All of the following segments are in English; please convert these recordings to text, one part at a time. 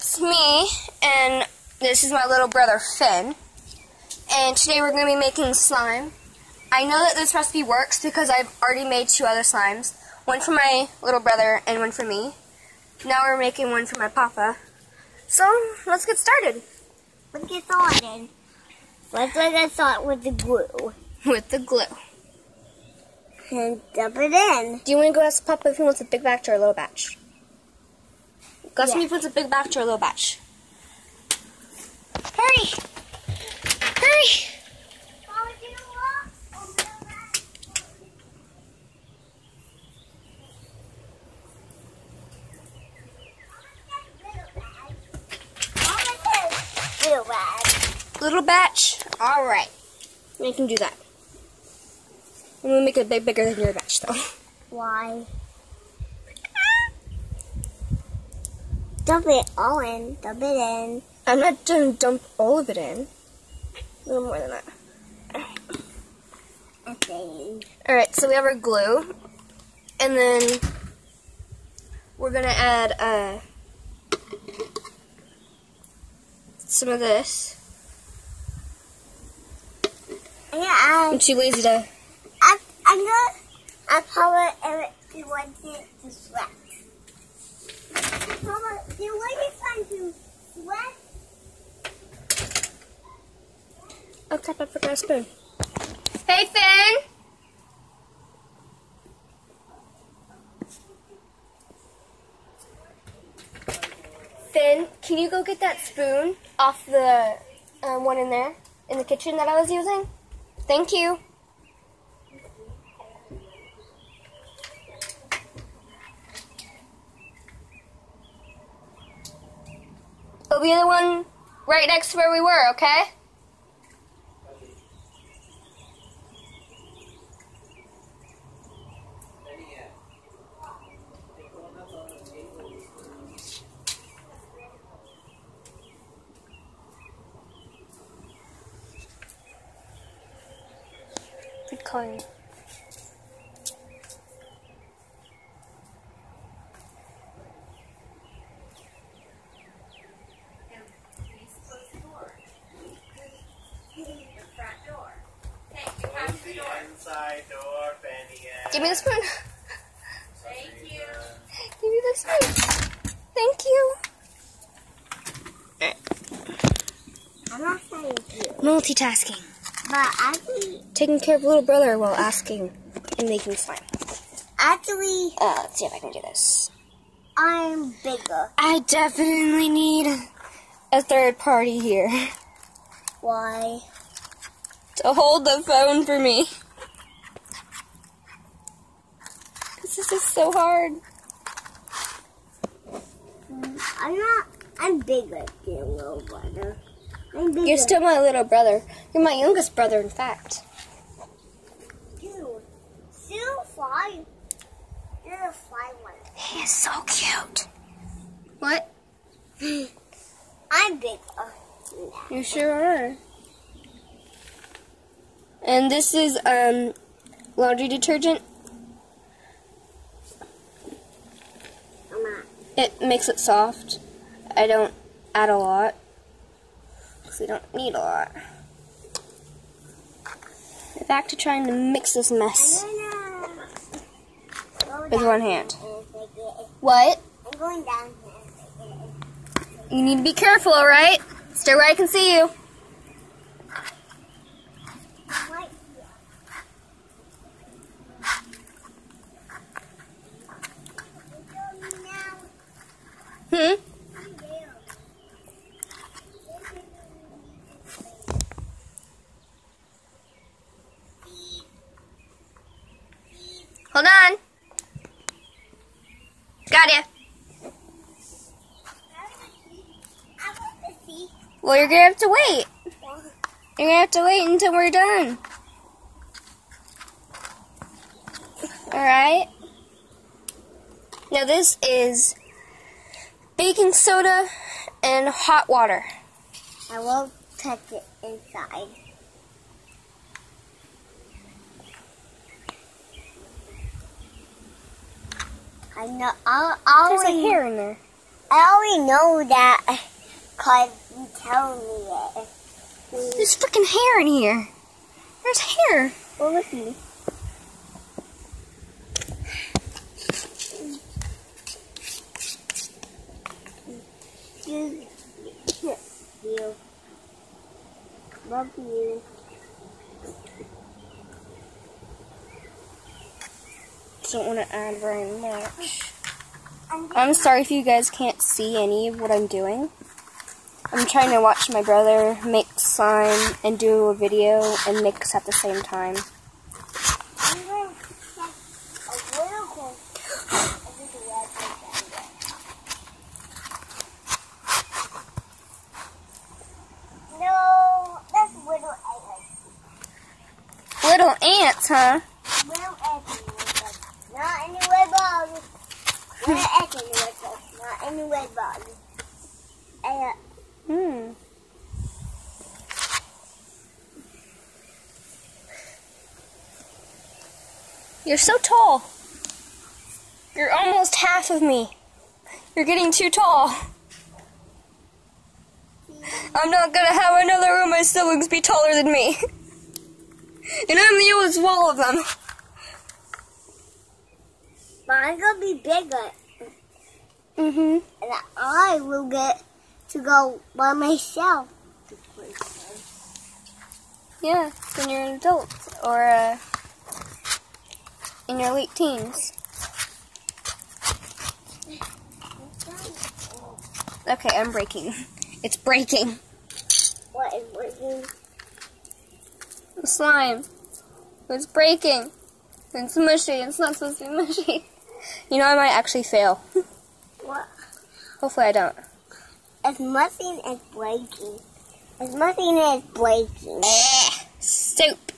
it's me, and this is my little brother, Finn. And today we're going to be making slime. I know that this recipe works because I've already made 2 other slimes. One for my little brother and one for me. Now we're making one for my papa. So, let's get started. Let's get started. Let's start with the glue. With the glue. And dump it in. Do you want to go ask Papa if he wants a big batch or a little batch? Go ask him Yeah. if he wants a big batch or a little batch. Hurry! Hurry! Little batch? Alright. We can do that. I'm going to make it a bit bigger than your batch, though. Why? Dump it all in. Dump it in. I'm not going to dump all of it in. A little more than that. Okay. Alright, so we have our glue. And then we're going to add some of this. Yeah, I'm too lazy to... I probably want it to sweat. Mama, do you want it to sweat? Oh crap, I forgot a spoon. Hey, Finn! Finn, can you go get that spoon off the one in there, in the kitchen that I was using? Thank you. It'll be the one right next to where we were, okay? Good calling. Inside door, Fanny. Give me the spoon. Thank you. Give me the spoon. Thank you. I'm not saying you. Multitasking. But actually, Taking care of little brother while asking and making slime. Let's see if I can do this. I'm bigger. I definitely need a third party here Why? to hold the phone for me. This is just so hard. I'm bigger than your little brother. I'm bigger. You're still my little brother. You're my youngest brother, in fact. Dude, still 5. You're a 5 one. He is so cute. What? I'm bigger. You sure are. And this is laundry detergent. I'm not. It makes it soft. I don't add a lot because we don't need a lot. Back to trying to mix this mess with one hand. What? I'm going down here. You need to be careful, alright? Stay where I can see you. Right Hmm? Hold on. Got ya. Well, you're gonna have to wait. You're gonna have to wait until we're done. Alright? Now this is baking soda and hot water. I will touch it inside. I know. There's a hair in there. I already know that because you tell me it. There's freaking hair in here. There's hair. Well, let's see. You. Love you. Don't want to add very much. I'm sorry if you guys can't see any of what I'm doing. I'm trying to watch my brother make slime and do a video and mix at the same time. I'm going to check a little close. No, that's little ants. Little ants, huh? Little ants, not in the red ball. Little ants in the red ball, not in the red ball. You're so tall. You're almost half of me. You're getting too tall. I'm not gonna have another one of my siblings be taller than me. And I'm the oldest of all of them. But I'm gonna be bigger. Mm-hmm. And I will get to go by myself. Yeah, when you're an adult or in your late teens. Okay, I'm breaking. It's breaking. What is breaking? The slime. It's breaking. It's mushy. It's not supposed to be mushy. You know, I might actually fail. What? Hopefully I don't. It's mushy and breaking. It's mushy and it's breaking. Soap.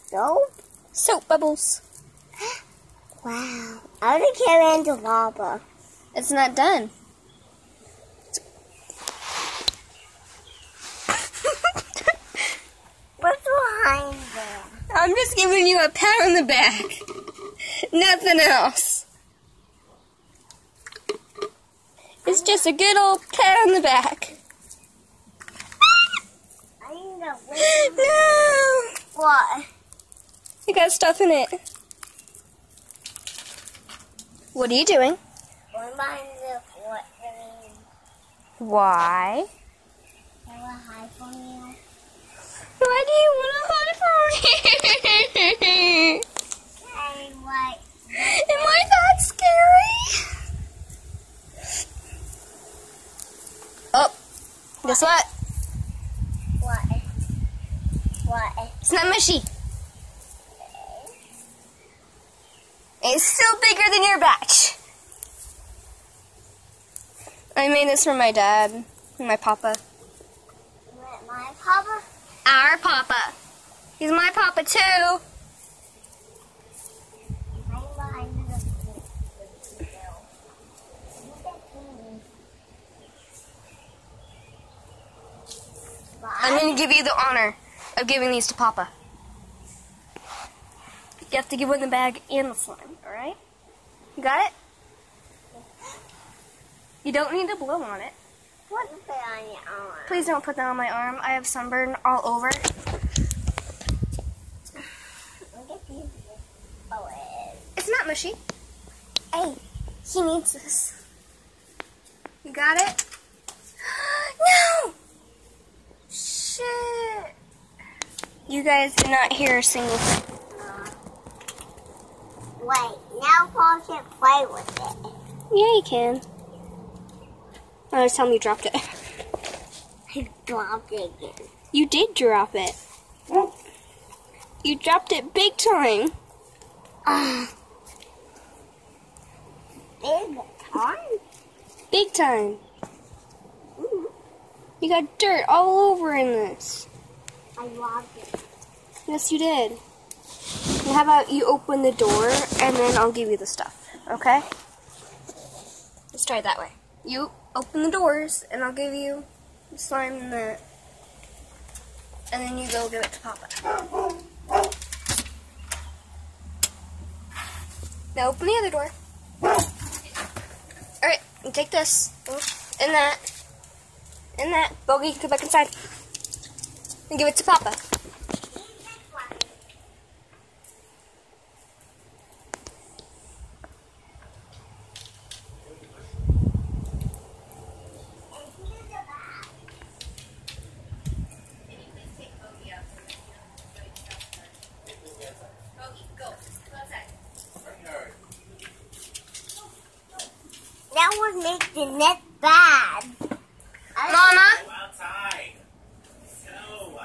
Soap? Soap bubbles. Wow. I want to carry into lava. It's not done. What's behind there? I'm just giving you a pat on the back. Nothing else. It's just a good old pat on the back. I need to wait. No! What? You got stuff in it. What are you doing? What behind the what? Why? I will hide from you. Why do you want to hide from me? Hey, what? Am I that scary? Oh, guess what? What? What? It's not mushy. It's still bigger than your batch. I made this for my dad and my papa. What, my papa? Our papa. He's my papa too. I'm behind the I'm going to give you the honor of giving these to Papa. You have to give him the bag and the slime, alright? You got it? You don't need to blow on it. What is that on your arm? Please don't put that on my arm. I have sunburn all over. Look at these. Oh, it is. It's not mushy. Hey, he needs this. You got it? No! Shit. You guys did not hear a single thing. Wait, now Paul can play with it. Yeah, you can. Oh, just tell me you dropped it. I dropped it again. You did drop it. You dropped it big time. Big time? Big time. Ooh, You got dirt all over in this. I dropped it. Yes, you did. And how about you open the door and then I'll give you the stuff, okay? Let's try it that way. You open the doors and I'll give you the slime and the... And then you go give it to Papa. Now open the other door. Alright, You take this. And that. And that. Bogey, go back inside. And give it to Papa. That would make the net bad. Mama? Go outside. Go.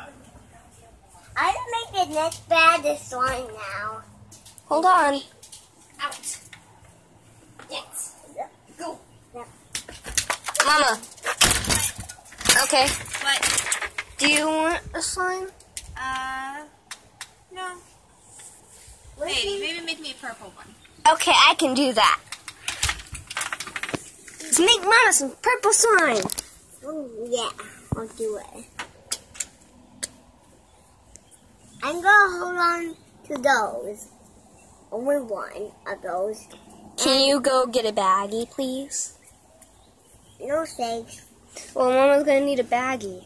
I don't make the net bad this slime now. Hold on. Out. Yes. Go. Mama. Okay. What? Do you want a slime? No. Maybe make me a purple one. Okay, I can do that. Let's make Mama some purple slime. Oh, yeah. I'll do it. I'm gonna hold on to those. Only one of those. Can you go get a baggie, please? No thanks. Well, Mama's gonna need a baggie.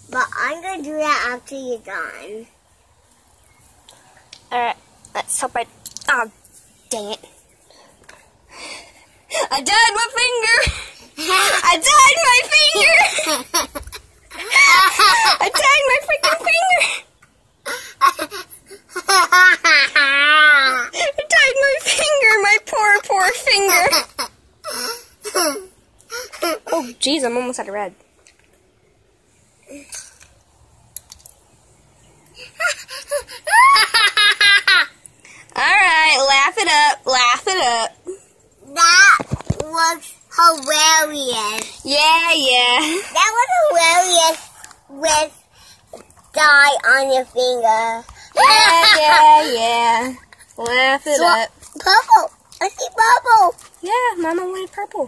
But I'm gonna do that after you're done. Alright, let's hope I... Oh, dang it. I dyed my finger! I dyed my finger! I dyed my freaking finger! I dyed my finger, my poor finger! Oh, jeez, I'm almost out of red. Alright, laugh it up, laugh it up. That was hilarious. Yeah. That was hilarious with dye on your finger. Yeah. Laugh it So, up. purple. I see purple. Yeah, Mama wanted purple.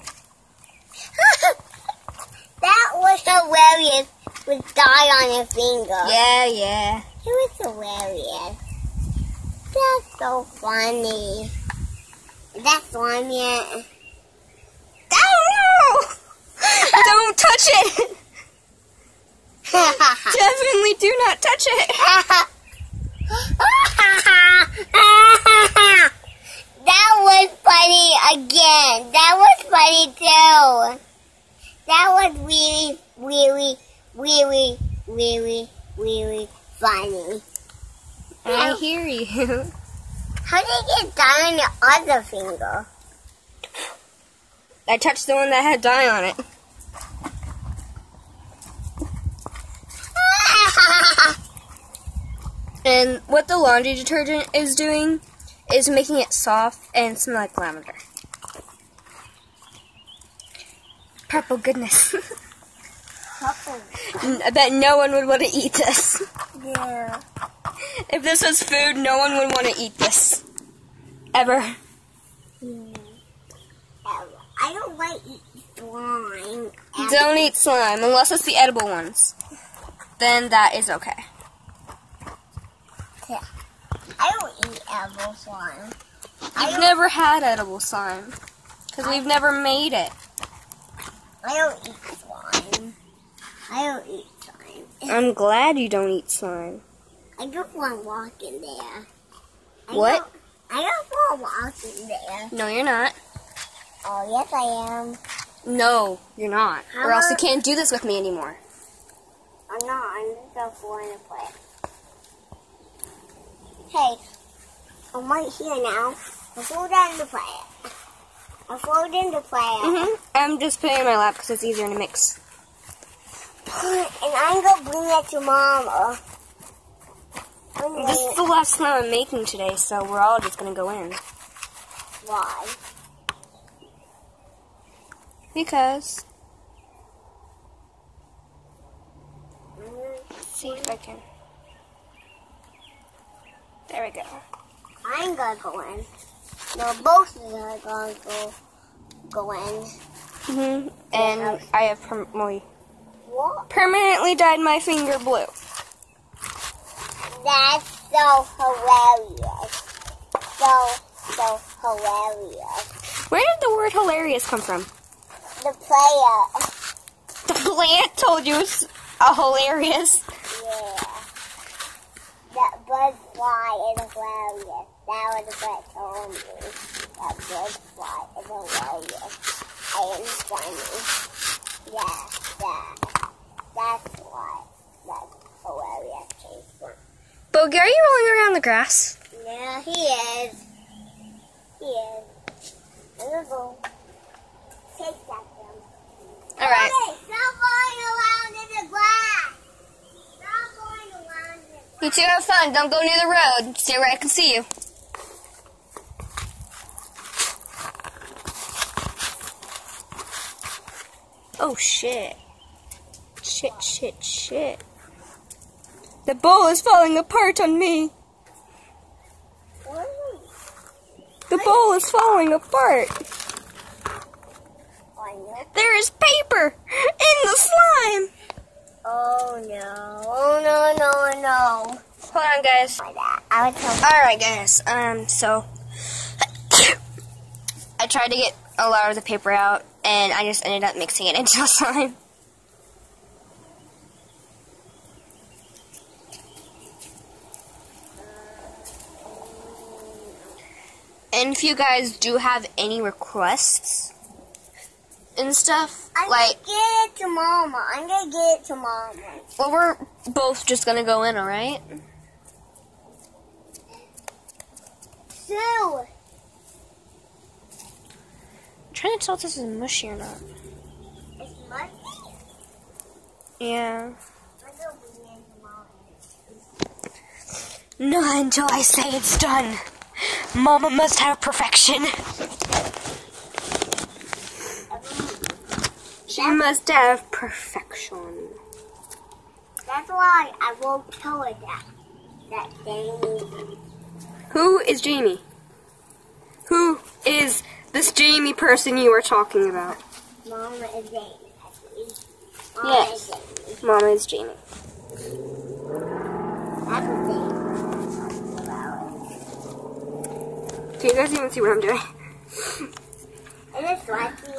That was hilarious with dye on your finger. Yeah. It was hilarious. That's so funny. That's one yet. Oh no! Don't touch it! Definitely do not touch it! That was funny again. That was funny too. That was really funny. I hear you. How did you get dye on your other finger? I touched the one that had dye on it. And what the laundry detergent is doing is making it soft and smell like lavender. Purple goodness. Purple. I bet no one would want to eat this. Yeah. If this was food, no one would want to eat this. Ever. I don't like eating slime. Don't eat slime unless it's the edible ones. Then that is okay. Yeah. I don't eat edible slime. I've never had edible slime. Because we've never made it. I don't eat slime. I don't eat slime. I'm glad you don't eat slime. I don't want to walk in there. What? I don't want to walk in there. No, you're not. Oh, yes, I am. No, you're not. How Or else you about- can't do this with me anymore. I'm not. I'm just going to play. Hey, I'm right here now. I fall down to play it. I fall down to play it. I'm just putting it in my lap because it's easier to mix. And I'm going to bring it to Mama. This is the last slime I'm making today, so we're all just going to go in. Why? Because... Let's see if I can... There we go. I'm going to go in. No, both of us are going to go in. And I have What? permanently dyed my finger blue. That's so hilarious. So hilarious. Where did hilarious come from? The player. The plant told you it's hilarious. Yeah. That butterfly is hilarious. That was what told me. That butterfly is hilarious. And funny. Yeah. That's why that's hilarious came from. Bogey, are you rolling around the grass? Yeah, he is. He is. I'm gonna go take that down. Alright. Hey, stop going around in the grass. Stop going around in the grass. You two have fun. Don't go near the road. Stay where I can see you. Oh, shit. Shit. The bowl is falling apart on me. The bowl is falling apart. There is paper in the slime. Oh no. Oh no. Hold on, guys. I would tell Alright, guys. So I tried to get a lot of the paper out, and I just ended up mixing it into the slime. And if you guys do have any requests and stuff, I'm like, gonna get it to Mama. I'm gonna get it to Mama. well, we're both just gonna go in, alright? Sue! I'm trying to tell if this is mushy or not. It's mushy? Yeah. I'm gonna bring it to Mama. Not until I say it's done. Mama must have perfection. She must have perfection. That's why I won't tell her that thing. Who is Jamie? Who is this Jamie person you are talking about? Mama is Jamie. Yes. Mama is Jamie. That's the thing. Can you guys even see what I'm doing? Is it slushy?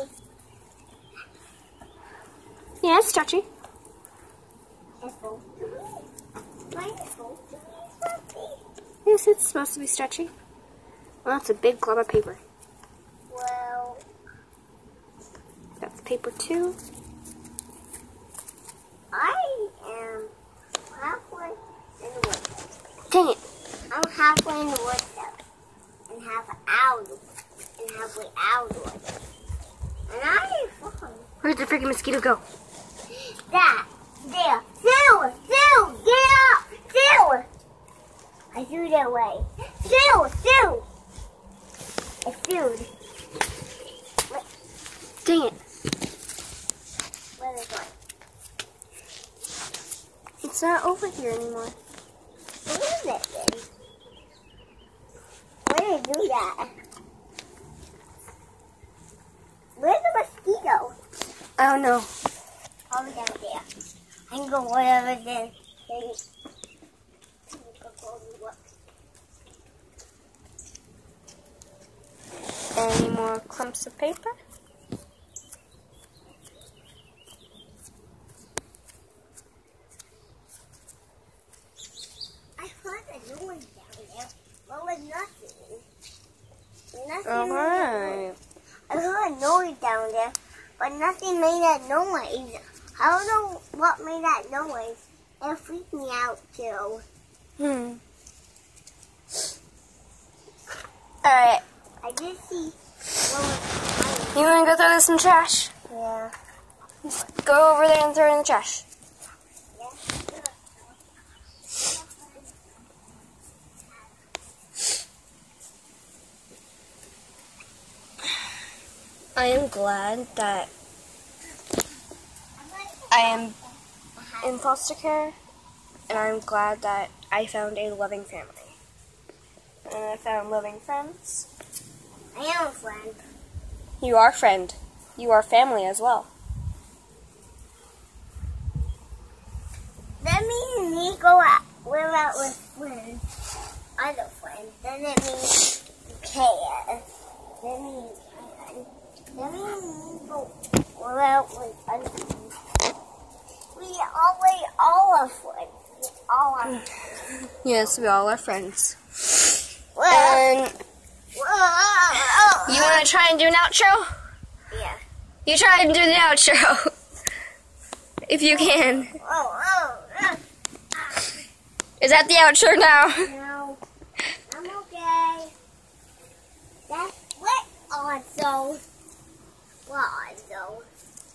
Yeah, it's stretchy. It's supposed to be. Why is it supposed to be slushy? Yes, it's supposed to be stretchy. Well, that's a big glob of paper. Well, That's paper 2. I am halfway in the woods. Dang it. I'm halfway in the woods and halfway out of the woods. And I am fine. Where'd the freaking mosquito go? That, there. Sue, get up. Sue. I threw it away. Sue. It's food. Dang it. Where is it going? It's not over here anymore. What is it then? Where did it do that? Where's the mosquito? I don't know. Probably down there. I can go whatever then. Any more clumps of paper? I heard a noise down there. What was nothing? Alright. I heard a noise down there, but nothing made that noise. I don't know what made that noise. It freaked me out too. Alright. I did see what was You want to go throw this in the trash? yeah. Just go over there and throw it in the trash. I am glad that I am in foster care, and I'm glad that I found a loving family. And I found loving friends. I am a friend. You are friend. You are family as well. That means me go out, live out with friends, other friends. Doesn't mean you care. That means Well, we all are friends. We all are friends. Yes, we all are friends. Well, And you want to try and do an outro? yeah. You try and do the outro. If you can. Is that the outro now? No, I'm okay. That's what also.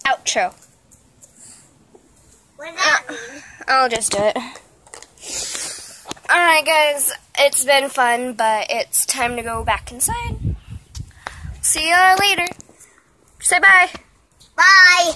Outro. What does that mean? I'll just do it. Alright guys, it's been fun, but it's time to go back inside. See you later. Say bye. Bye.